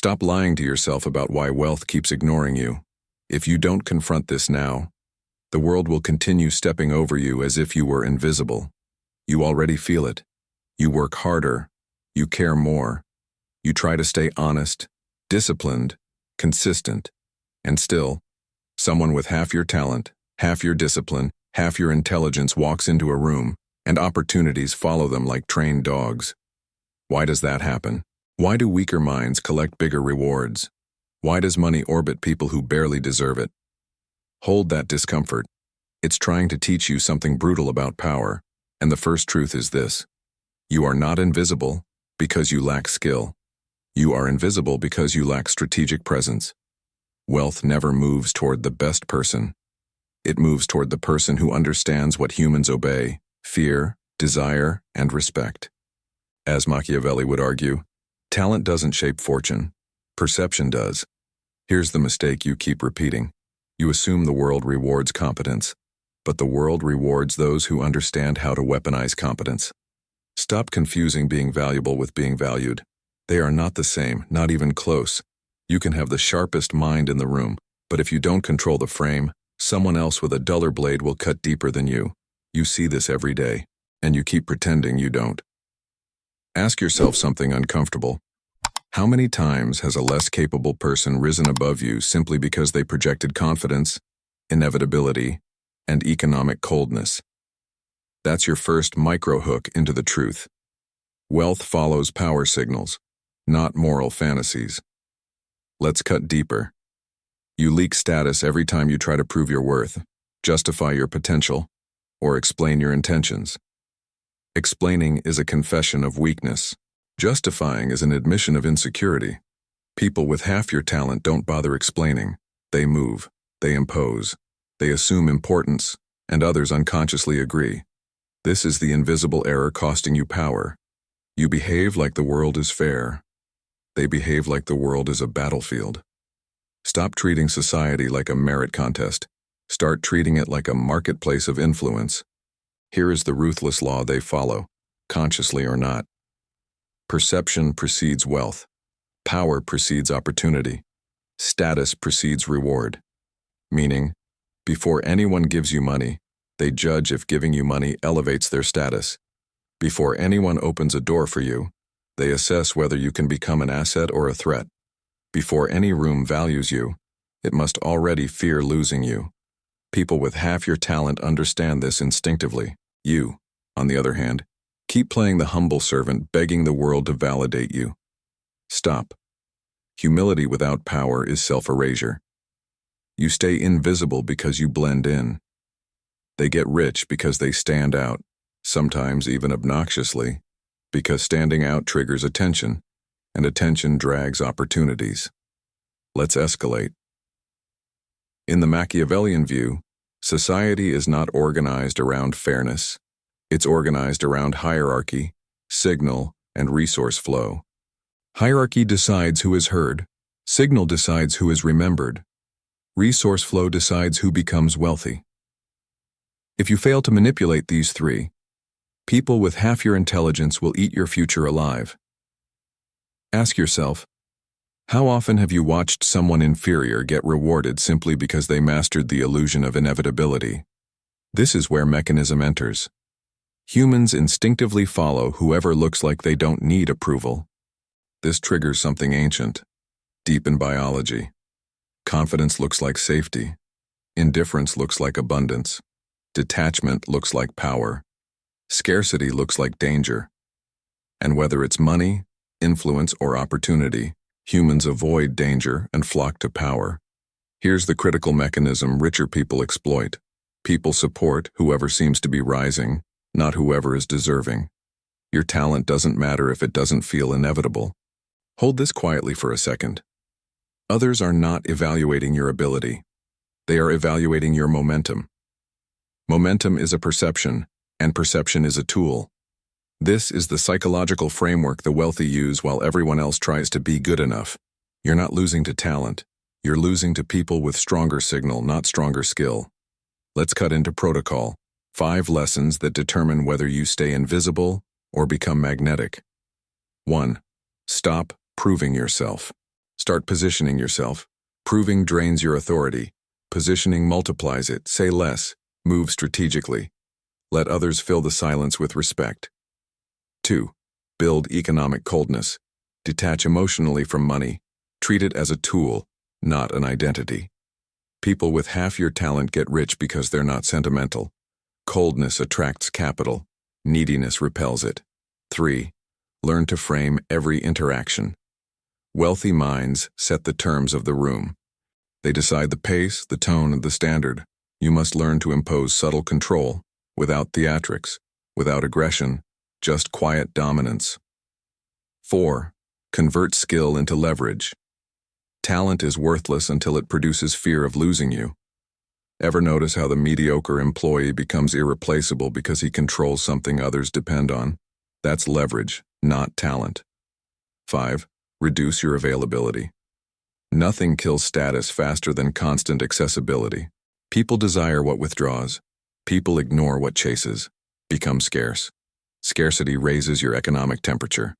Stop lying to yourself about why wealth keeps ignoring you. If you don't confront this now, the world will continue stepping over you as if you were invisible. You already feel it. You work harder. You care more. You try to stay honest, disciplined, consistent. And still, someone with half your talent, half your discipline, half your intelligence walks into a room, and opportunities follow them like trained dogs. Why does that happen? Why do weaker minds collect bigger rewards? Why does money orbit people who barely deserve it? Hold that discomfort. It's trying to teach you something brutal about power, and the first truth is this. You are not invisible because you lack skill. You are invisible because you lack strategic presence. Wealth never moves toward the best person. It moves toward the person who understands what humans obey: fear, desire, and respect. As Machiavelli would argue, talent doesn't shape fortune. Perception does. Here's the mistake you keep repeating. You assume the world rewards competence, but the world rewards those who understand how to weaponize competence. Stop confusing being valuable with being valued. They are not the same, not even close. You can have the sharpest mind in the room, but if you don't control the frame, someone else with a duller blade will cut deeper than you. You see this every day, and you keep pretending you don't. Ask yourself something uncomfortable. How many times has a less capable person risen above you simply because they projected confidence, inevitability, and economic coldness? That's your first micro-hook into the truth. Wealth follows power signals, not moral fantasies. Let's cut deeper. You leak status every time you try to prove your worth, justify your potential, or explain your intentions. Explaining is a confession of weakness. Justifying is an admission of insecurity. People with half your talent don't bother explaining. They move, they impose, they assume importance, and others unconsciously agree. This is the invisible error costing you power. You behave like the world is fair. They behave like the world is a battlefield. Stop treating society like a merit contest. Start treating it like a marketplace of influence. Here is the ruthless law they follow, consciously or not. Perception precedes wealth. Power precedes opportunity. Status precedes reward. Meaning, before anyone gives you money, they judge if giving you money elevates their status. Before anyone opens a door for you, they assess whether you can become an asset or a threat. Before any room values you, it must already fear losing you. People with half your talent understand this instinctively. You, on the other hand, keep playing the humble servant, begging the world to validate you. Stop. Humility without power is self-erasure. You stay invisible because you blend in. They get rich because they stand out, sometimes even obnoxiously, because standing out triggers attention, and attention drags opportunities. Let's escalate. In the Machiavellian view, society is not organized around fairness. It's organized around hierarchy, signal, and resource flow. Hierarchy decides who is heard. Signal decides who is remembered. Resource flow decides who becomes wealthy. If you fail to manipulate these three, people with half your intelligence will eat your future alive. Ask yourself, how often have you watched someone inferior get rewarded simply because they mastered the illusion of inevitability? This is where mechanism enters. Humans instinctively follow whoever looks like they don't need approval. This triggers something ancient, deep in biology. Confidence looks like safety. Indifference looks like abundance. Detachment looks like power. Scarcity looks like danger. And whether it's money, influence, or opportunity, humans avoid danger and flock to power. Here's the critical mechanism richer people exploit. People support whoever seems to be rising, not whoever is deserving. Your talent doesn't matter if it doesn't feel inevitable. Hold this quietly for a second. Others are not evaluating your ability. They are evaluating your momentum. Momentum is a perception, and perception is a tool. This is the psychological framework the wealthy use while everyone else tries to be good enough. You're not losing to talent. You're losing to people with stronger signal, not stronger skill. Let's cut into protocol. 5 lessons that determine whether you stay invisible or become magnetic. 1. Stop proving yourself. Start positioning yourself. Proving drains your authority. Positioning multiplies it. Say less. Move strategically. Let others fill the silence with respect. 2. Build economic coldness. Detach emotionally from money. Treat it as a tool, not an identity. People with half your talent get rich because they're not sentimental. Coldness attracts capital. Neediness repels it. 3. Learn to frame every interaction. Wealthy minds set the terms of the room. They decide the pace, the tone, and the standard. You must learn to impose subtle control, without theatrics, without aggression, just quiet dominance. 4. Convert skill into leverage. Talent is worthless until it produces fear of losing you. Ever notice how the mediocre employee becomes irreplaceable because he controls something others depend on? That's leverage, not talent. 5. Reduce your availability. Nothing kills status faster than constant accessibility. People desire what withdraws. People ignore what chases. Become scarce. Scarcity raises your economic temperature.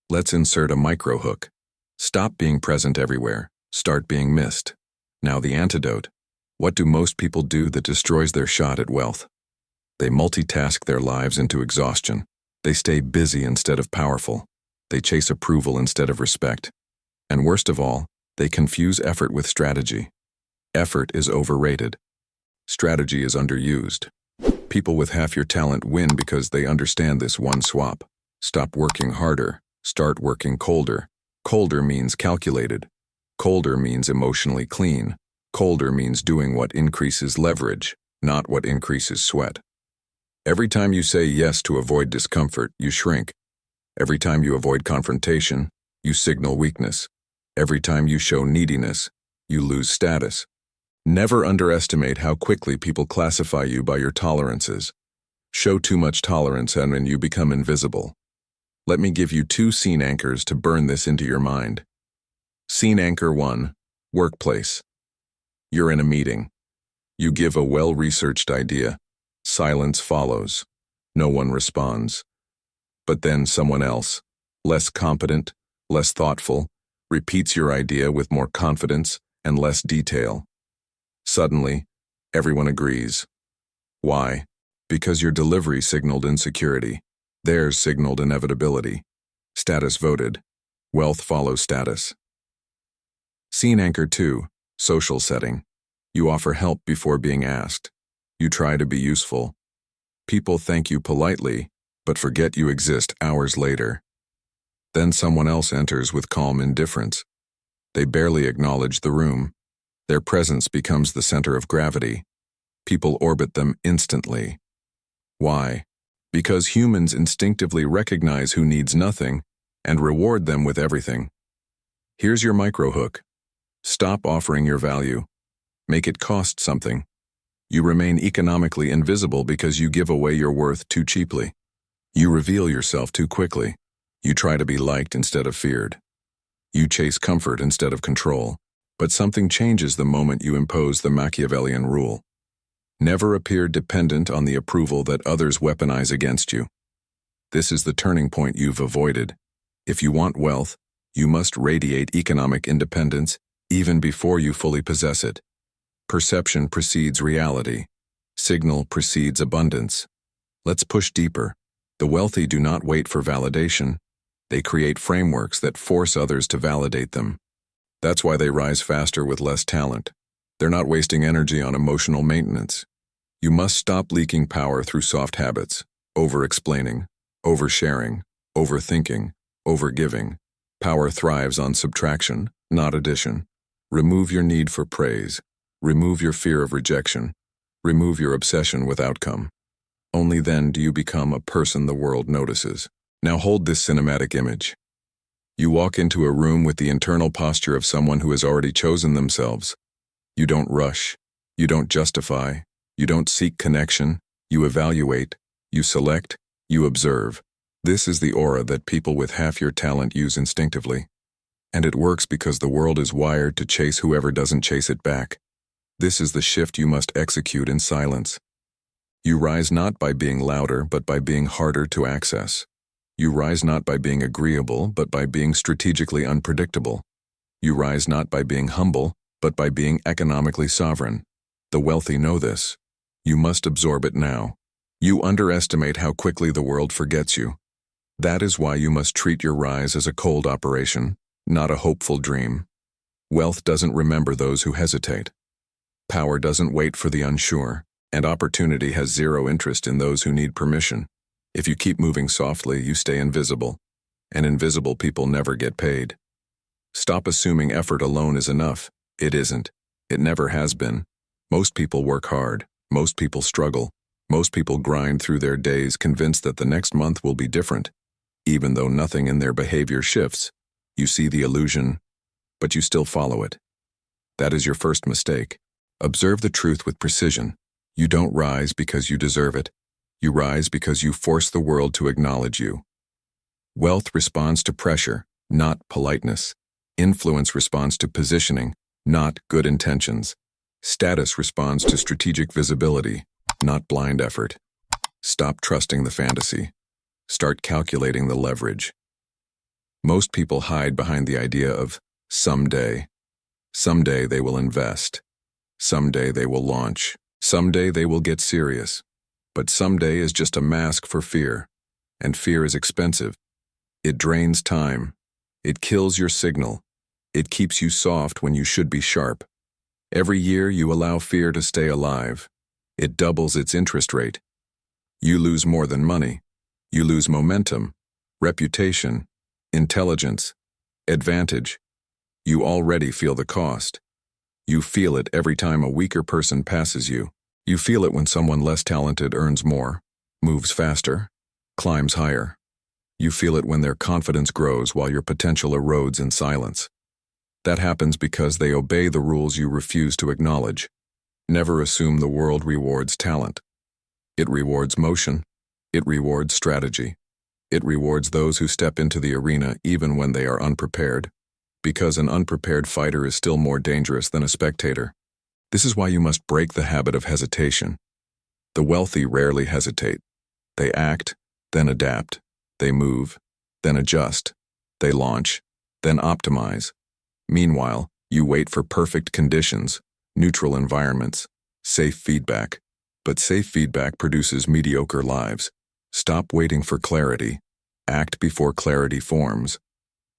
Let's insert a micro hook. Stop being present everywhere. Start being missed. Now the antidote. What do most people do that destroys their shot at wealth? They multitask their lives into exhaustion. They stay busy instead of powerful. They chase approval instead of respect. And worst of all, they confuse effort with strategy. Effort is overrated. Strategy is underused. People with half your talent win because they understand this one swap. Stop working harder. Start working colder. Colder means calculated. Colder means emotionally clean. Colder means doing what increases leverage, not what increases sweat. Every time you say yes to avoid discomfort, you shrink. Every time you avoid confrontation, you signal weakness. Every time you show neediness, you lose status. Never underestimate how quickly people classify you by your tolerances. Show too much tolerance and then you become invisible. Let me give you 2 scene anchors to burn this into your mind. Scene anchor 1, workplace. You're in a meeting. You give a well-researched idea. Silence follows. No one responds. But then someone else, less competent, less thoughtful, repeats your idea with more confidence and less detail. Suddenly, everyone agrees. Why? Because your delivery signaled insecurity. Theirs signaled inevitability. Status voted. Wealth follows status. Scene anchor 2, social setting. You offer help before being asked. You try to be useful. People thank you politely, but forget you exist hours later. Then someone else enters with calm indifference. They barely acknowledge the room. Their presence becomes the center of gravity. People orbit them instantly. Why? Because humans instinctively recognize who needs nothing and reward them with everything. Here's your micro hook. Stop offering your value. Make it cost something. You remain economically invisible because you give away your worth too cheaply. You reveal yourself too quickly. You try to be liked instead of feared. You chase comfort instead of control. But something changes the moment you impose the Machiavellian rule. Never appear dependent on the approval that others weaponize against you. This is the turning point you've avoided. If you want wealth, you must radiate economic independence even before you fully possess it. Perception precedes reality. Signal precedes abundance. Let's push deeper. The wealthy do not wait for validation. They create frameworks that force others to validate them. That's why they rise faster with less talent. They're not wasting energy on emotional maintenance. You must stop leaking power through soft habits, over-explaining, oversharing, overthinking, overgiving. Power thrives on subtraction, not addition. Remove your need for praise. Remove your fear of rejection. Remove your obsession with outcome. Only then do you become a person the world notices. Now hold this cinematic image. You walk into a room with the internal posture of someone who has already chosen themselves. You don't rush. You don't justify. You don't seek connection. You evaluate. You select. You observe. This is the aura that people with half your talent use instinctively. And it works because the world is wired to chase whoever doesn't chase it back. This is the shift you must execute in silence. You rise not by being louder, but by being harder to access. You rise not by being agreeable, but by being strategically unpredictable. You rise not by being humble, but by being economically sovereign. The wealthy know this. You must absorb it now. You underestimate how quickly the world forgets you. That is why you must treat your rise as a cold operation, not a hopeful dream. Wealth doesn't remember those who hesitate. Power doesn't wait for the unsure, and opportunity has zero interest in those who need permission. If you keep moving softly, you stay invisible, and invisible people never get paid. Stop assuming effort alone is enough. It isn't. It never has been. Most people work hard. Most people struggle. Most people grind through their days convinced that the next month will be different. Even though nothing in their behavior shifts, you see the illusion, but you still follow it. That is your first mistake. Observe the truth with precision. You don't rise because you deserve it. You rise because you force the world to acknowledge you. Wealth responds to pressure, not politeness. Influence responds to positioning, not good intentions. Status responds to strategic visibility, not blind effort. Stop trusting the fantasy. Start calculating the leverage. Most people hide behind the idea of someday. Someday they will invest. Someday they will launch. Someday they will get serious. But someday is just a mask for fear. And fear is expensive. It drains time. It kills your signal. It keeps you soft when you should be sharp. Every year you allow fear to stay alive. It doubles its interest rate. You lose more than money. You lose momentum, reputation, intelligence, advantage. You already feel the cost. You feel it every time a weaker person passes you. You feel it when someone less talented earns more, moves faster, climbs higher. You feel it when their confidence grows while your potential erodes in silence. That happens because they obey the rules you refuse to acknowledge. Never assume the world rewards talent. It rewards motion. It rewards strategy. It rewards those who step into the arena even when they are unprepared, because an unprepared fighter is still more dangerous than a spectator. This is why you must break the habit of hesitation. The wealthy rarely hesitate. They act, then adapt. They move, then adjust. They launch, then optimize. Meanwhile, you wait for perfect conditions, neutral environments, safe feedback. But safe feedback produces mediocre lives. Stop waiting for clarity. Act before clarity forms.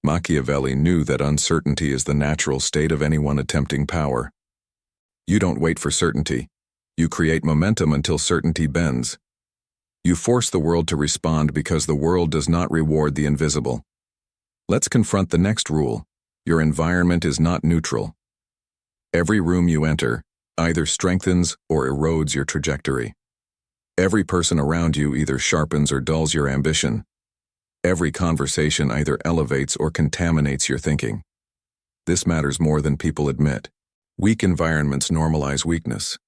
Machiavelli knew that uncertainty is the natural state of anyone attempting power. You don't wait for certainty. You create momentum until certainty bends. You force the world to respond because the world does not reward the invisible. Let's confront the next rule. Your environment is not neutral. Every room you enter either strengthens or erodes your trajectory. Every person around you either sharpens or dulls your ambition. Every conversation either elevates or contaminates your thinking. This matters more than people admit. Weak environments normalize weakness.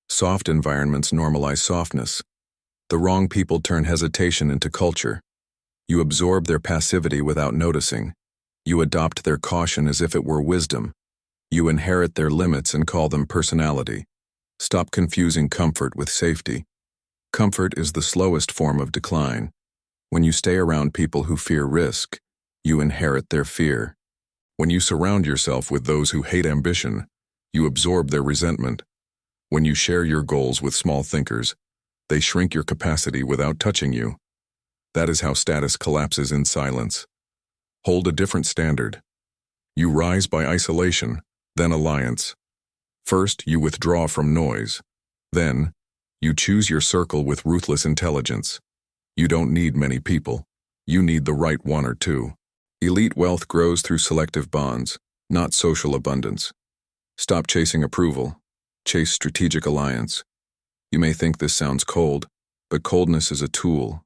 Soft environments normalize softness. The wrong people turn hesitation into culture. You absorb their passivity without noticing. You adopt their caution as if it were wisdom. You inherit their limits and call them personality. Stop confusing comfort with safety. Comfort is the slowest form of decline. When you stay around people who fear risk, you inherit their fear. When you surround yourself with those who hate ambition, you absorb their resentment. When you share your goals with small thinkers, they shrink your capacity without touching you. That is how status collapses in silence. Hold a different standard. You rise by isolation, then alliance. First, you withdraw from noise. Then, you choose your circle with ruthless intelligence. You don't need many people. You need the right one or two. Elite wealth grows through selective bonds, not social abundance. Stop chasing approval. Chase strategic alliance. You may think this sounds cold, but coldness is a tool.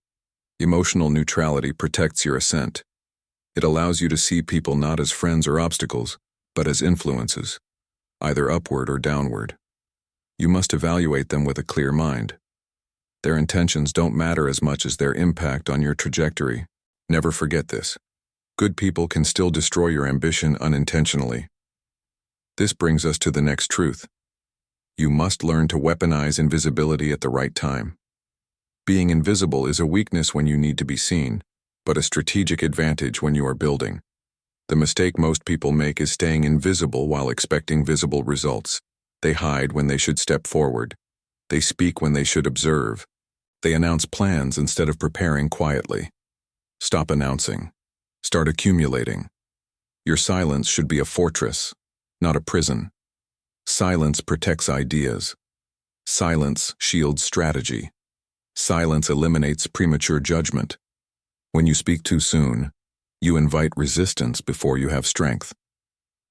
Emotional neutrality protects your ascent. It allows you to see people not as friends or obstacles, but as influences, either upward or downward. You must evaluate them with a clear mind. Their intentions don't matter as much as their impact on your trajectory. Never forget this. Good people can still destroy your ambition unintentionally. This brings us to the next truth. You must learn to weaponize invisibility at the right time. Being invisible is a weakness when you need to be seen, but a strategic advantage when you are building. The mistake most people make is staying invisible while expecting visible results. They hide when they should step forward. They speak when they should observe. They announce plans instead of preparing quietly. Stop announcing. Start accumulating. Your silence should be a fortress, not a prison. Silence protects ideas. Silence shields strategy. Silence eliminates premature judgment. When you speak too soon, you invite resistance before you have strength.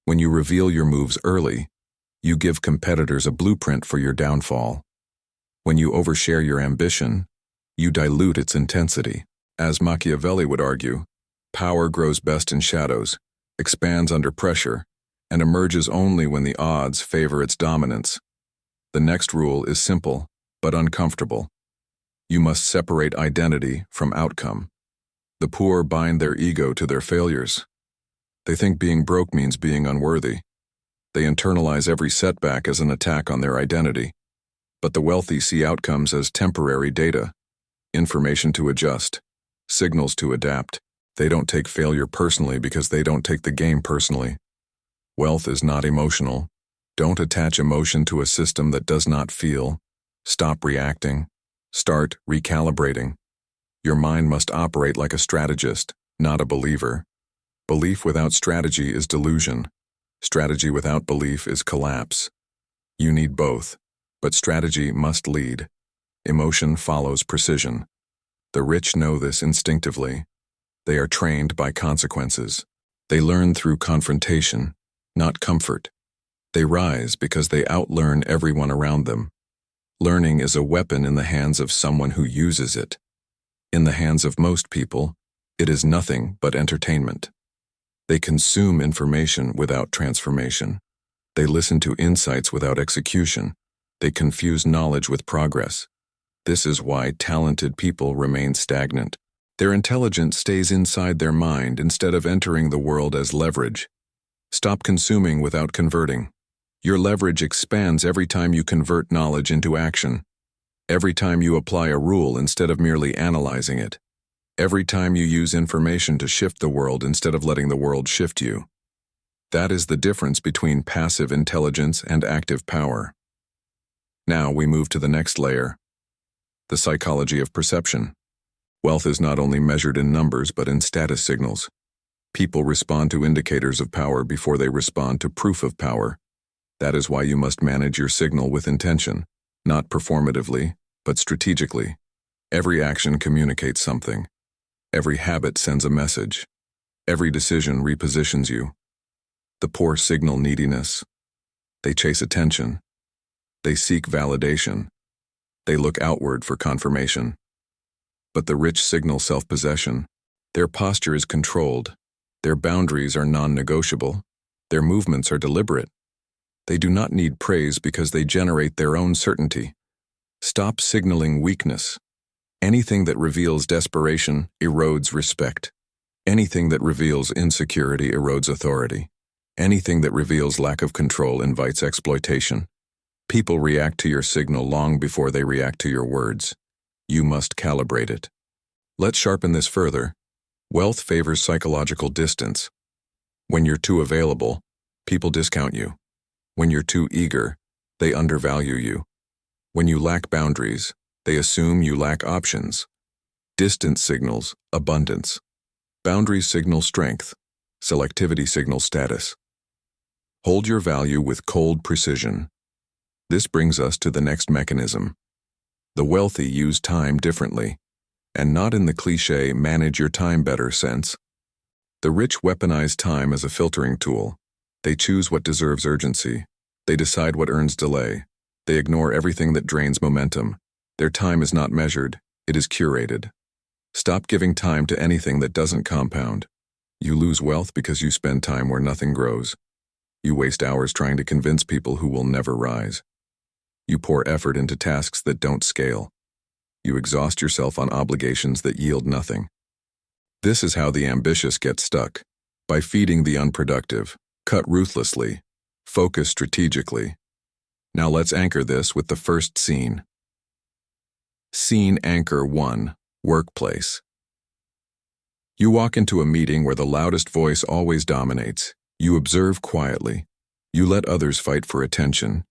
When you reveal your moves early, you give competitors a blueprint for your downfall. When you overshare your ambition, you dilute its intensity. As Machiavelli would argue, power grows best in shadows, expands under pressure, and emerges only when the odds favor its dominance. The next rule is simple, but uncomfortable. You must separate identity from outcome. The poor bind their ego to their failures. They think being broke means being unworthy. They internalize every setback as an attack on their identity. But the wealthy see outcomes as temporary data, information to adjust, signals to adapt. They don't take failure personally because they don't take the game personally. Wealth is not emotional. Don't attach emotion to a system that does not feel. Stop reacting. Start recalibrating. Your mind must operate like a strategist, not a believer. Belief without strategy is delusion. Strategy without belief is collapse. You need both, but strategy must lead. Emotion follows precision. The rich know this instinctively. They are trained by consequences. They learn through confrontation, not comfort. They rise because they outlearn everyone around them. Learning is a weapon in the hands of someone who uses it. In the hands of most people, it is nothing but entertainment. They consume information without transformation. They listen to insights without execution. They confuse knowledge with progress. This is why talented people remain stagnant. Their intelligence stays inside their mind instead of entering the world as leverage. Stop consuming without converting. Your leverage expands every time you convert knowledge into action. Every time you apply a rule instead of merely analyzing it. Every time you use information to shift the world instead of letting the world shift you. That is the difference between passive intelligence and active power. Now we move to the next layer, the psychology of perception. Wealth is not only measured in numbers but in status signals. People respond to indicators of power before they respond to proof of power. That is why you must manage your signal with intention, not performatively, but strategically. Every action communicates something. Every habit sends a message. Every decision repositions you. The poor signal neediness. They chase attention. They seek validation. They look outward for confirmation. But the rich signal self-possession. Their posture is controlled. Their boundaries are non-negotiable. Their movements are deliberate. They do not need praise because they generate their own certainty. Stop signaling weakness. Anything that reveals desperation erodes respect. Anything that reveals insecurity erodes authority. Anything that reveals lack of control invites exploitation. People react to your signal long before they react to your words. You must calibrate it. Let's sharpen this further. Wealth favors psychological distance. When you're too available, people discount you. When you're too eager, they undervalue you. When you lack boundaries, they assume you lack options. Distance signals abundance. Boundaries signal strength. Selectivity signals status. Hold your value with cold precision. This brings us to the next mechanism. The wealthy use time differently, and not in the cliché manage your time better sense. The rich weaponize time as a filtering tool. They choose what deserves urgency. They decide what earns delay. They ignore everything that drains momentum. Their time is not measured, it is curated. Stop giving time to anything that doesn't compound. You lose wealth because you spend time where nothing grows. You waste hours trying to convince people who will never rise. You pour effort into tasks that don't scale. You exhaust yourself on obligations that yield nothing. This is how the ambitious get stuck. By feeding the unproductive. Cut ruthlessly. Focus strategically. Now let's anchor this with the first scene. Scene anchor 1. Workplace. You walk into a meeting where the loudest voice always dominates. You observe quietly. You let others fight for attention.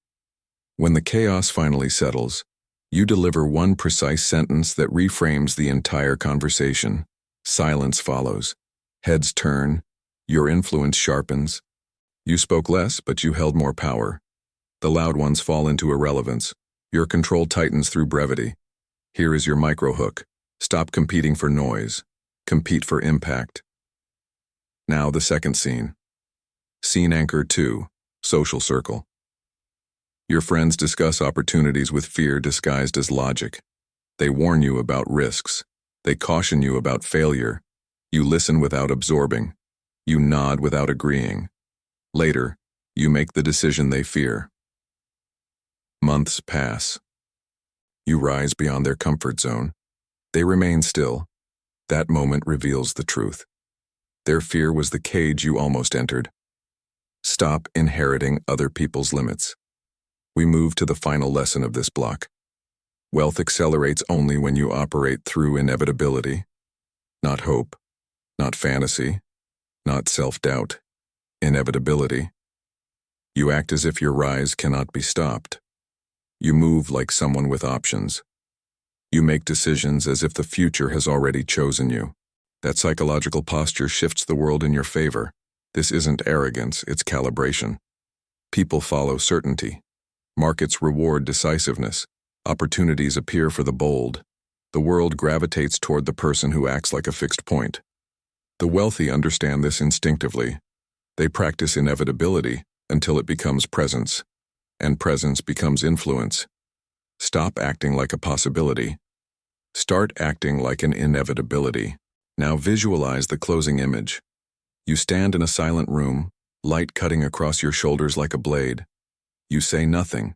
When the chaos finally settles, you deliver one precise sentence that reframes the entire conversation. Silence follows. Heads turn. Your influence sharpens. You spoke less, but you held more power. The loud ones fall into irrelevance. Your control tightens through brevity. Here is your micro-hook. Stop competing for noise. Compete for impact. Now the second scene. Scene anchor 2, social circle. Your friends discuss opportunities with fear disguised as logic. They warn you about risks. They caution you about failure. You listen without absorbing. You nod without agreeing. Later, you make the decision they fear. Months pass. You rise beyond their comfort zone. They remain still. That moment reveals the truth. Their fear was the cage you almost entered. Stop inheriting other people's limits. We move to the final lesson of this block. Wealth accelerates only when you operate through inevitability. Not hope, not fantasy, not self-doubt. Inevitability. You act as if your rise cannot be stopped. You move like someone with options. You make decisions as if the future has already chosen you. That psychological posture shifts the world in your favor. This isn't arrogance, it's calibration. People follow certainty. Markets reward decisiveness. Opportunities appear for the bold. The world gravitates toward the person who acts like a fixed point. The wealthy understand this instinctively. They practice inevitability until it becomes presence, and presence becomes influence. Stop acting like a possibility. Start acting like an inevitability. Now visualize the closing image. You stand in a silent room, light cutting across your shoulders like a blade. You say nothing,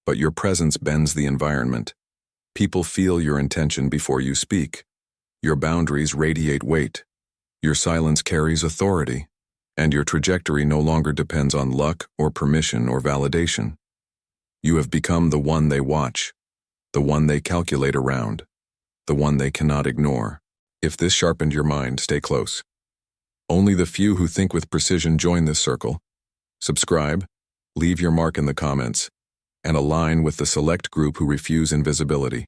but your presence bends the environment. People feel your intention before you speak. Your boundaries radiate weight. Your silence carries authority, and your trajectory no longer depends on luck or permission or validation. You have become the one they watch, the one they calculate around, the one they cannot ignore. If this sharpened your mind, stay close. Only the few who think with precision join this circle. Subscribe, leave your mark in the comments, and align with the select group who refuse invisibility.